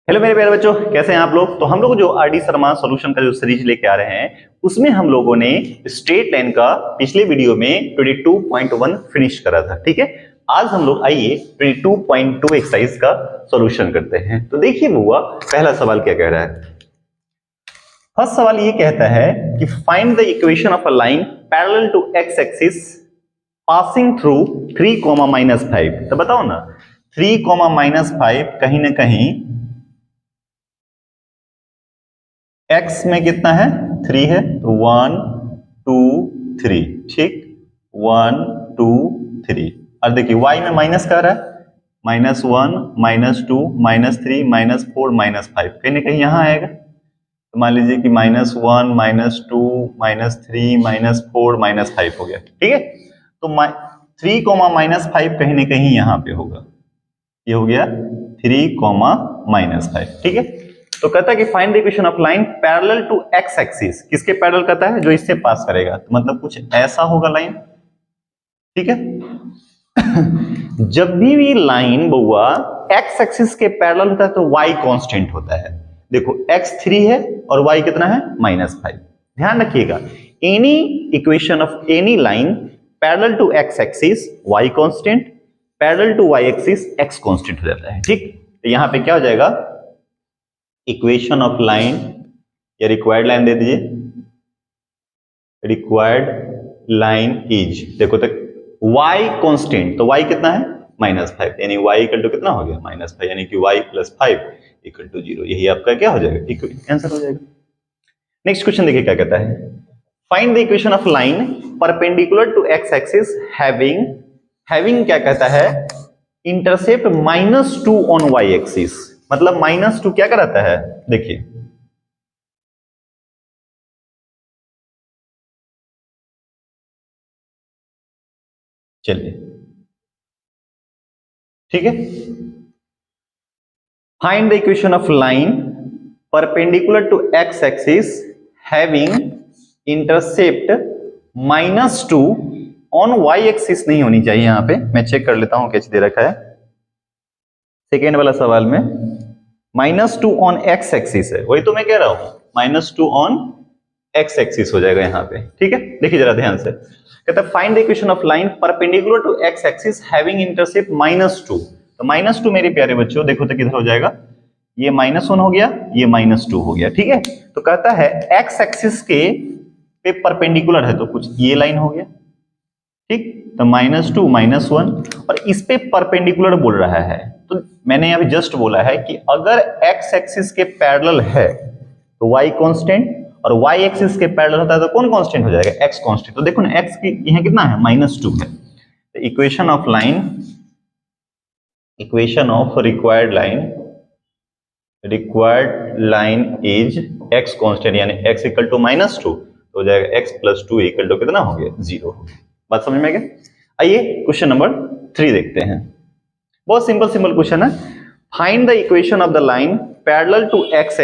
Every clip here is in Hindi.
हेलो मेरे प्यारे बच्चों, कैसे हैं आप लोग। तो हम लोग जो आर डी शर्मा सॉल्यूशन का जो सीरीज लेके आ रहे हैं उसमें हम लोगों ने स्ट्रेट लाइन का पिछले वीडियो में 22.1 फिनिश करा था। ठीक है, आज हम लोग आइए 22.2 एक्सरसाइज का सॉल्यूशन करते हैं। तो देखिए बुआ, पहला सवाल क्या कह रहा है। फर्स्ट सवाल ये कहता है कि find the equation of a line parallel to X axis passing through 3, -5। तो बताओ ना, 3, -5 कहीं ना कहीं x में कितना है, 3 है, तो 1 2 3। ठीक, 1 2 3। और देखिए y में माइनस कर रहा है, -1 -2 -3 -4 -5 कहीं ना कहीं यहां आएगा। तो मान लीजिए कि -1 -2 -3 -4 -5 हो गया। ठीक है, तो 3, -5 कहीं ना कहीं यहां पे होगा। ये हो गया 3, -5। ठीक है, तो कहता है कि find the equation of line parallel to X axis. किसके पैरेलल कहता है, जो इससे पास करेगा। तो मतलब कुछ ऐसा होगा लाइन। ठीक है जब भी लाइन बउआ एक्स एक्सिस के पैरेलल होता है तो y कांस्टेंट होता है। देखो x 3 है और y कितना है, -5। ध्यान रखिएगा, any equation of any line parallel to X axis y constant, parallel to y axis x constant हो जाता है। ठीक, तो यहां पे क्या हो जाएगा, इक्वेशन ऑफ लाइन या रिक्वायर्ड लाइन दे दीजिए। रिक्वायर्ड लाइन इज, देखो तक y कांस्टेंट, तो y कितना है, -5, यानी y इक्वल टू कितना हो गया, -5, यानी कि y + 5 = 0। यही आपका क्या हो जाएगा, आंसर हो जाएगा। नेक्स्ट क्वेश्चन देखिए क्या कहता है। Find the equation of line perpendicular to X axis having क्या कहता है, इंटरसेप्ट -2 ऑन y एक्सिस। मतलब -2 क्या कराता है, देखिए चलिए, ठीक है। Find the equation of line perpendicular to X axis having intercept -2 on y axis नहीं होनी चाहिए। यहां पे मैं चेक कर लेता हूं, कैसे दे रखा है सेकेंड वाला सवाल में। -2 ऑन एक्स एक्सिस है, वही तो मैं कह रहा हूं, -2 ऑन एक्स एक्सिस हो जाएगा यहाँ पे। ठीक है, देखिए जरा ध्यान से, कहता है find the equation of line perpendicular to X axis having intercept -2। तो -2 मेरे प्यारे बच्चों देखो तो किधर हो जाएगा, ये -1 हो गया, ये -2 हो गया। ठीक है, तो कहता है एक्स एक्सिस के पे परपेंडिकुलर है, तो कुछ ये लाइन हो गया। ठीक, तो -2 -1 और इस पे परपेंडिकुलर बोल रहा है। तो मैंने अभी जस्ट बोला है कि अगर एक्स एक्सिस के पैरेलल है तो y कांस्टेंट, और y एक्सिस के पैरेलल होता है तो कौन कांस्टेंट हो जाएगा, x कांस्टेंट। तो देखो ना, x की यहां कितना है, -2 है। तो equation of line, equation of required line is x constant, यानी x = -2 तो हो जाएगा x + 2 = कितना हो गया, 0 हो गया। बात समझ में आ गया। आइए क्वेश्चन नंबर 3 देखते हैं। बहुत सिंपल क्वेश्चन है। Find the equation of the line parallel to x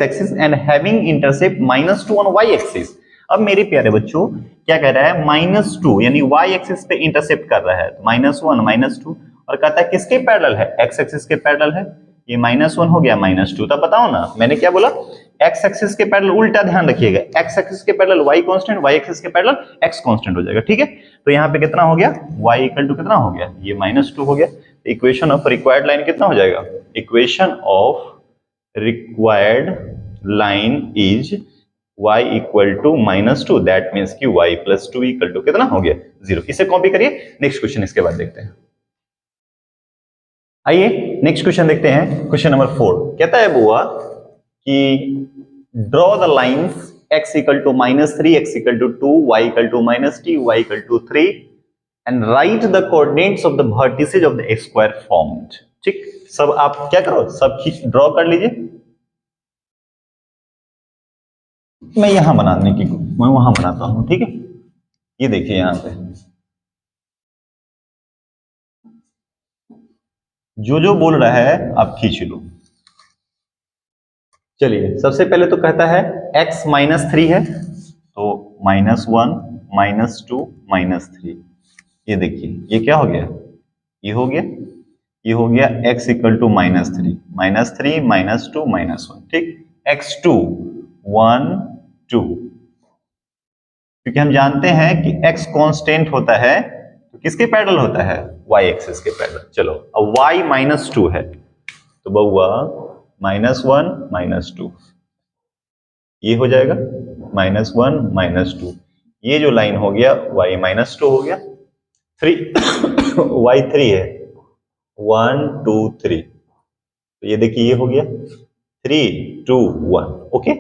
axis and having intercept -2 on y axis. अब मेरे प्यारे बच्चों क्या कह रहा है, -2 यानी y एक्सिस पे इंटरसेप्ट कर रहा है, तो -1 -2, और कहता है किसके पैरेलल है, x एक्सिस के पैरेलल है। ये -1 हो गया, -2। तब बताओ ना, मैंने क्या बोला, x एक्सिस के पैरेलल, उल्टा ध्यान रखिएगा, x एक्सिस के parallel y constant, y axis के पैरेलल x कांस्टेंट हो जाएगा। ठीक है, तो यहाँ पे कितना हो गया, y = कितना हो गया, ये -2 हो गया। इक्वेशन ऑफ रिक्वायर्ड लाइन कितना हो जाएगा, equation of required line is y = -2, that means कि y + 2 = कितना हो गया, 0। इसे कॉपी करिए। नेक्स्ट क्वेश्चन इसके बाद देखते हैं। आइए नेक्स्ट क्वेश्चन देखते हैं। क्वेश्चन नंबर 4 कहता है बुआ कि draw the lines x = -3, x = 2, y = -t, y = 3 and right the coordinates of the vertices of the square formed. ठीक, सब आप क्या करो, सब ड्रॉ कर लीजिए। मैं यहां बनाने की, मैं वहां बनाता हूं। ठीक है, ये देखिए यहां पे जो जो बोल रहा है आप खींच लो। चलिए, सबसे पहले तो कहता है x -3 है, तो -1 -2 -3। ये देखिए, ये क्या हो गया, ये हो गया। ये हो गया x इक्वल टू -3, -3 -2 -1, ठीक। x2 1 2, क्योंकि हम जानते हैं कि x कांस्टेंट होता है तो किसके पैरेलल होता है, y एक्सिस के पैरेलल। चलो अब y -2 है तो बउआ -1 -2 ये हो जाएगा, -1 -2, ये जो लाइन हो गया y -2 हो गया। 3 y3 है 1 2 3, तो ये देखिए ये हो गया 3 2 1, ओके,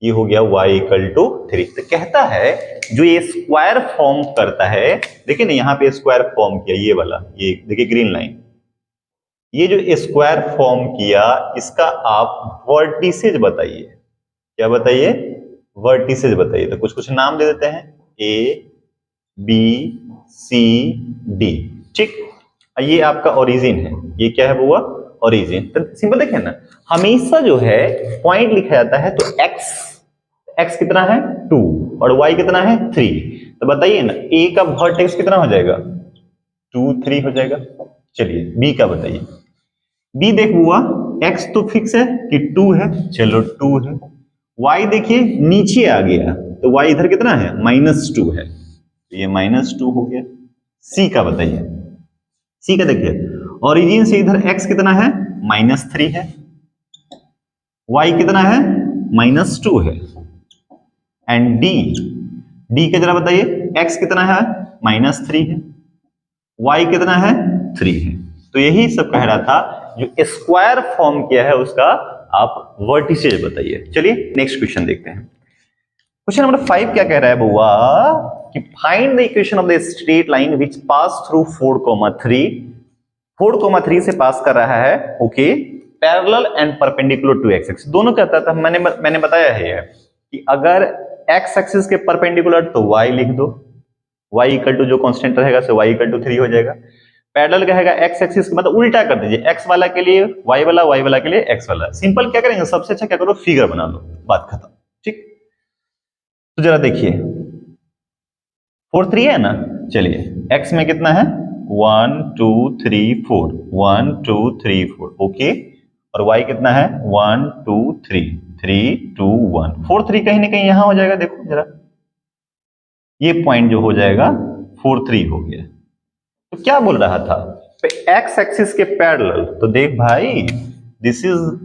ये हो गया y इक्वल टू 3। तो कहता है जो ये स्क्वायर फॉर्म करता है, देखिए ना यहाँ पे स्क्वायर फॉर्म किया ये वाला, ये देखिए ग्रीन लाइन, ये जो स्क्वायर फॉर्म किया इसका आप वर्टिसेज बताइए। क्या बताइए, वर्टिसेज बताइए। तो कुछ कुछ नाम दे देते हैं, ए बी सी डी, ठीक। ये आपका ओरिजिन है, ये क्या है बुआ, ओरिजिन। तो सिंपल देखिए ना, हमेशा जो है पॉइंट लिखा जाता है तो x कितना है 2 और y कितना है 3, तो बताइए ना a का वर्टेक्स कितना हो जाएगा 2 3 हो जाएगा। चलिए b का बताइए। b देख बुआ, x तो फिक्स है कि 2 है, चलो 2 है। y देखिए नीचे आ गया तो y इधर कितना है -2 है, तो ये -2 हो गया। c का बताइए, c का देखिए ओरिजिन से इधर x कितना है -3 है, y कितना है -2 है, एंड d का जरा बताइए x कितना है -3 है, y कितना है 3 है। तो यही सब कह रहा था, जो स्क्वायर फॉर्म किया है उसका आप वर्टिसेज बताइए। चलिए नेक्स्ट क्वेश्चन देखते हैं। क्वेश्चन नंबर 5 क्या कह रहा है बुआ कि find the equation of the straight line which pass through 4,3 से पास कर रहा है, okay, parallel and perpendicular to x axis. दोनों कहता था, मैंने बताया है कि अगर x एक्सिस के परपेंडिकुलर तो y लिख दो, y इक्वल टू जो कांस्टेंट रहेगा सो y इक्वल टू 3 हो जाएगा। पैरेलल कहेगा x एक्सिस के मतलब उल्टा कर दीजिए, x वाला के लिए y वाला, y वाला के लिए x वाला। सिंपल क्या करेंगे, सबसे अच्छा क्या करो, फिगर बना लो, बात खत्म, ठीक। तो जरा देखिए 4 3 है ना, चलिए x में कितना है 1 2 3 4, 1 2 3 4, ओके, और y कितना है 1 2 3 3 2 1, 4 3 कहीं ना कहीं यहां हो जाएगा, देखो जरा ये पॉइंट जो हो जाएगा 4 3 हो गया। तो क्या बोल रहा था, x एक्सिस के पैरेलल, तो देख भाई दिस इज,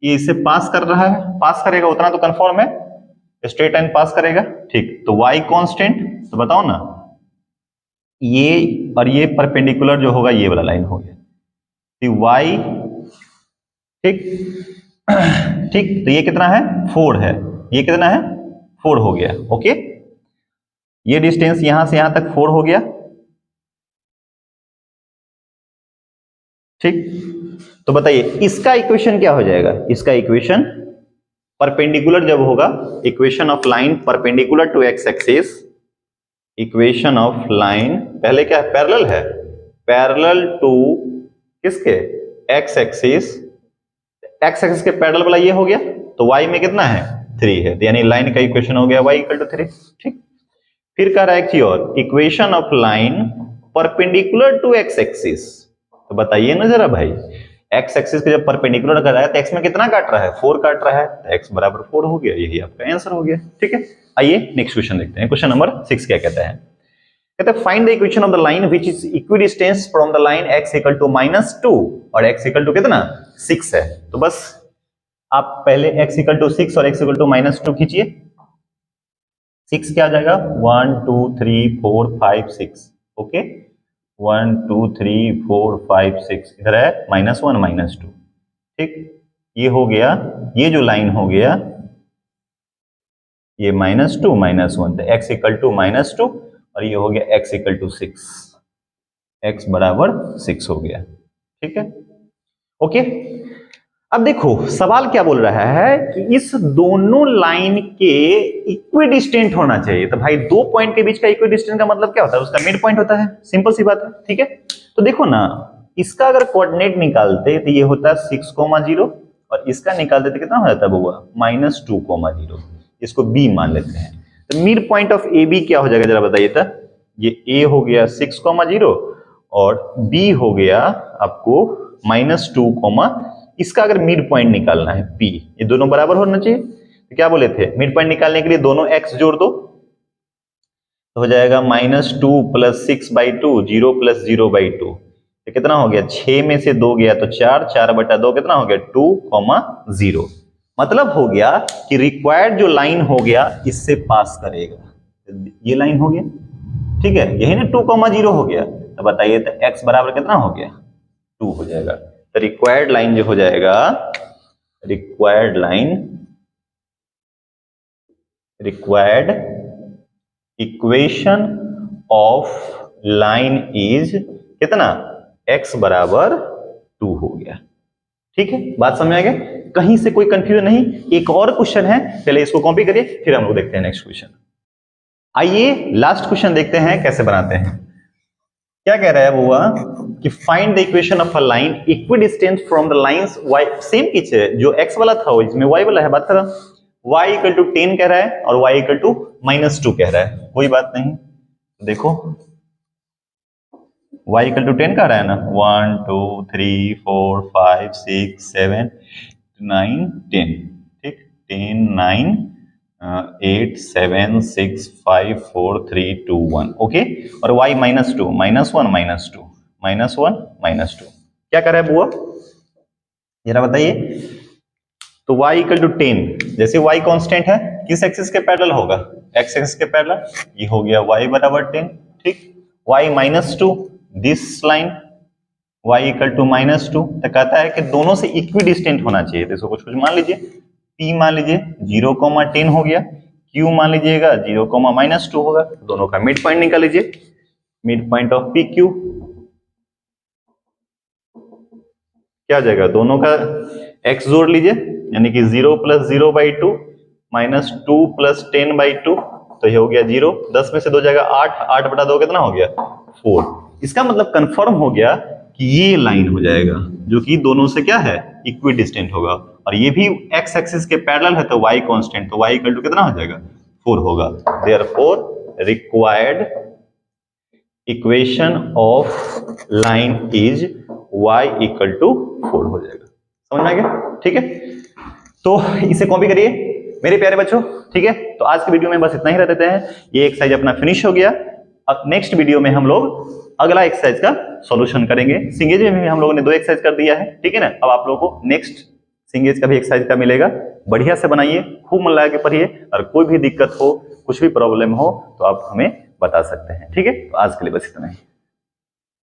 ये इसे पास कर रहा है, पास करेगा उतना तो कंफर्म है, स्ट्रेट लाइन पास करेगा, ठीक। तो y कांस्टेंट, तो बताओ ना, ये और ये परपेंडिकुलर जो होगा ये वाला लाइन हो गया, तो y, ठीक ठीक, तो ये कितना है 4 है, ये कितना है 4 हो गया, ओके। ये डिस्टेंस यहां से यहां तक 4 हो गया, ठीक। तो बताइए इसका इक्वेशन क्या हो जाएगा, इसका इक्वेशन परपेंडिकुलर जब होगा, equation of line perpendicular to x axis, equation of line पहले क्या है, पैरेलल है, पैरेलल टू किसके, x एक्सिस, x एक्सिस के पैरेलल वाला ये हो गया, तो y में कितना है 3 है, तो यानी लाइन का इक्वेशन हो गया y इक्वल टू 3, ठीक। फिर कह रहा है कि और equation of line perpendicular to x axis, तो बताइए ना जरा भाई, x एक्सिस के जब परपेंडिकुलर कर रहा है तो x में कितना काट रहा है 4 काट रहा है, तो x बराबर 4 हो गया, यही आपका आंसर हो गया, ठीक है। आइए नेक्स्ट क्वेश्चन देखते हैं। क्वेश्चन नंबर 6 क्या कहता है, कहते हैं find the equation of the line which is equidistance from the line x equal to -2 और x इक्वल टू कितना 6 है। तो बस आप पहले x इक्वल टू 6 और x इक्वल टू -2 खींचिए, 6 क्या आ जाएगा 1 2 3 4 5 6, ओके, 1 2 3 4 5 6, इधर है -1 -2, ठीक। ये हो गया, ये जो लाइन हो गया ये -2 -1, तो x इक्वल टू -2 और ये हो गया x इक्वल टू 6, x बराबर 6 हो गया, ठीक है, ओके। अब देखो सवाल क्या बोल रहा है कि इस दोनों लाइन के इक्विडिस्टेंट होना चाहिए। तो भाई दो पॉइंट के बीच का इक्विडिस्टेंट का मतलब क्या होता है, उसका मिड पॉइंट होता है, सिंपल सी बात है, ठीक है। तो देखो ना, इसका अगर कोऑर्डिनेट निकालते तो ये होता है 6,0 और इसका निकालते तो कितना हो जाता है बुआ -2,0, इसको b मान लेते हैं। तो mid point of A B क्या हो जाएगा जरा बताइए तो, ये a हो गया 6,0 और b हो गया आपको -2, इसका अगर मिड पॉइंट निकालना है p, ये दोनों बराबर होना चाहिए। तो क्या बोले थे, मिड पॉइंट निकालने के लिए दोनों x जोड़ दो, तो हो जाएगा -2 + 6/2, 0 + 0/2। तो कितना हो गया, 6 में से 2 गया तो 4, 4/2 कितना हो गया 2, 0। मतलब हो गया कि रिक्वायर्ड जो लाइन हो गया इससे पास करेगा, ये लाइन हो गया, ठीक है, यही ना 2, 0 हो गया। तो बताइए तो x बराबर कितना हो गया 2 हो जाएगा। तो रिक्वायर्ड लाइन जो हो जाएगा, required equation of line is कितना, x बराबर 2 हो गया। ठीक है, बात समझ आ गया, कहीं से कोई कंफ्यूजन नहीं। एक और क्वेश्चन है, पहले इसको कॉपी करिए, फिर हम लोग देखते हैं नेक्स्ट क्वेश्चन। आइए लास्ट क्वेश्चन देखते हैं कैसे बनाते हैं। क्या कह रहा है बुआ कि find the equation of a line equidistant from the lines y, same पीछे जो x वाला था वो इसमें y वाला है, बात कर रहा हूं। y = 10 कह रहा है और y = -2 कह रहा है, कोई बात नहीं। देखो y = 10 कह रहा है ना, 1 2 3 4 5 6 7 9 10, ठीक, 10 9 8 7 6 5 4 3 2 1, ओके। और y -2, -1 -2 क्या कर रहा है बुआ, जरा बताइए। तो y = 10, जैसे y कांस्टेंट है, किस एक्सिस के पैरेलल होगा, x एक्सिस के पैरेलल, ये हो गया y = 10, ठीक। y -2, दिस लाइन y = -2, तो कहता है कि दोनों से इक्विडिस्टेंट होना चाहिए। तो इसको कुछ मान लीजिए, p मान लीजिए 0, 10 हो गया, q मान लीजिएगा 0, -2 होगा। दोनों का मिड पॉइंट निकाल लीजिए, मिड पॉइंट ऑफ PQ क्या हो जाएगा, दोनों का x जोड़ लीजिए, यानी कि 0 + 0/2 -2 + 10/2, तो ये हो गया 0, 10 में से 2 जाएगा 8, 8/2 कितना हो गया 4। इसका मतलब कंफर्म हो गया कि ये लाइन हो जाएगा जो कि दोनों से क्या है, इक्विडिस्टेंट होगा, और ये भी x एक्सिस के पैरेलल है, तो y कांस्टेंट, तो y = कितना हो जाएगा 4 होगा। Therefore required equation of line is y = 4 हो जाएगा। समझ में आ गया, ठीक है। तो इसे कॉपी करिए मेरे प्यारे बच्चों, ठीक है। तो आज की वीडियो में बस इतना ही रह देते हैं, ये एक्सरसाइज अपना फिनिश हो गया। अब नेक्स्ट वीडियो में हम लोग अगला एक्सरसाइज का सॉल्यूशन करेंगे। सिंगेज में भी हम लोगों ने 2 एक्सरसाइज कर दिया है, ठीक है ना। अब आप लोगों को नेक्स्ट सिंगेज का भी एक्सरसाइज का मिलेगा, बढ़िया से बनाइए, खूब मन लगा के पढ़िए, और कोई भी दिक्कत हो, कुछ भी प्रॉब्लम हो तो आप हमें बता सकते हैं, ठीक है। तो आज के लिए बस इतना ही।